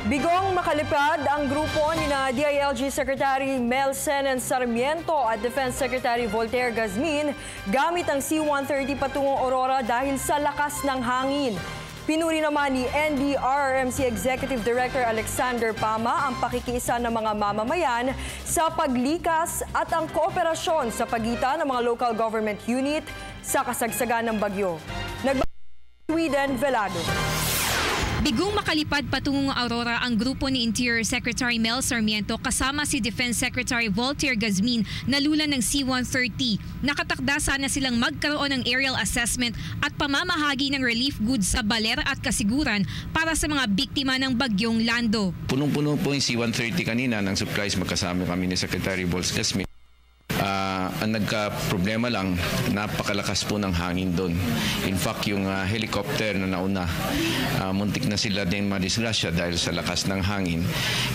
Bigong makalipad ang grupo ni DILG Secretary Mel Senen Sarmiento at Defense Secretary Voltaire Gazmin gamit ang C-130 patungong Aurora dahil sa lakas ng hangin. Pinuri naman ni NDRRMC Executive Director Alexander Pama ang pakikiisa ng mga mamamayan sa paglikas at ang kooperasyon sa pagitan ng mga local government unit sa kasagsagan ng bagyo. Sweden Velado. Bigong makalipad patungong Aurora ang grupo ni Interior Secretary Mel Sarmiento kasama si Defense Secretary Voltaire Gazmin na lula ng C-130. Nakatakda sana silang magkaroon ng aerial assessment at pamamahagi ng relief goods sa Baler at Kasiguran para sa mga biktima ng bagyong Lando. Punong-puno po yung C-130 kanina ng supplies, magkasama kami ni Secretary Voltaire Gazmin. Ang nagka-problema lang, napakalakas po ng hangin doon. In fact, yung helicopter na nauna, muntik na sila din madisgrasya dahil sa lakas ng hangin.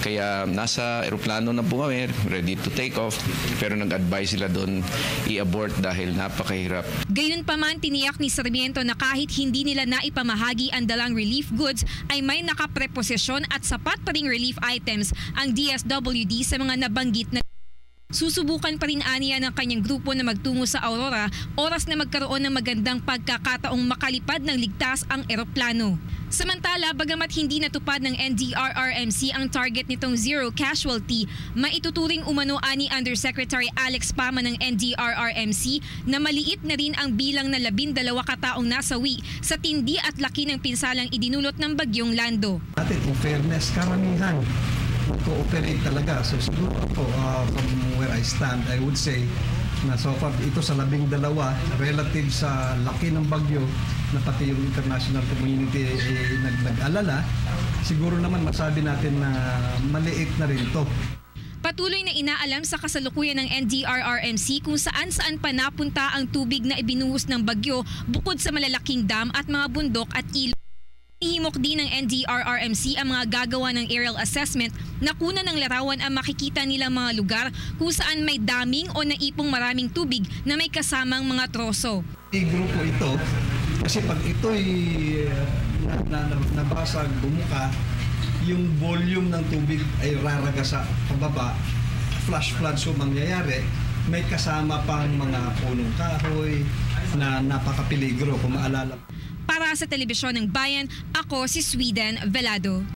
Kaya nasa eroplano na po kami, ready to take off, pero nag-advise sila doon i-abort dahil napakahirap. Gayunpaman, tiniyak ni Sarmiento na kahit hindi nila naipamahagi ang dalang relief goods, ay may nakapreposisyon at sapat pa ring relief items ang DSWD sa mga nabanggit na susubukan pa rin aniya ng kanyang grupo na magtungo sa Aurora oras na magkaroon ng magandang pagkakataong makalipad ng ligtas ang eroplano. Samantala, bagamat hindi natupad ng NDRRMC ang target nitong zero casualty, maituturing umano ani Undersecretary Alex Pama ng NDRRMC na maliit na rin ang bilang na 12 kataong nasawi sa tindi at laki ng pinsalang idinulot ng bagyong Lando. Atin, in fairness, karamihan mag-cooperate talaga. So siguro po, from where I stand, I would say na so far ito sa 12 relative sa laki ng bagyo na pati yung international community nag-alala, siguro naman masabi natin na maliit na rin ito. Patuloy na inaalam sa kasalukuyan ng NDRRMC kung saan-saan pa napunta ang tubig na ibinuhos ng bagyo bukod sa malalaking dam at mga bundok at ilog. Ihimok din ng NDRRMC ang mga gagawa ng aerial assessment na kuna ng larawan ang makikita nilang mga lugar kung saan may daming o naipong maraming tubig na may kasamang mga troso. Grupo ito, kasi pag ito'y nabasag, bumuka, yung volume ng tubig ay raraga sa pababa, flash flood so mangyayari, may kasama pang mga punong kahoy na napakapeligro kung maalala. Para sa Telebisyon ng Bayan, ako si Sweden Velado.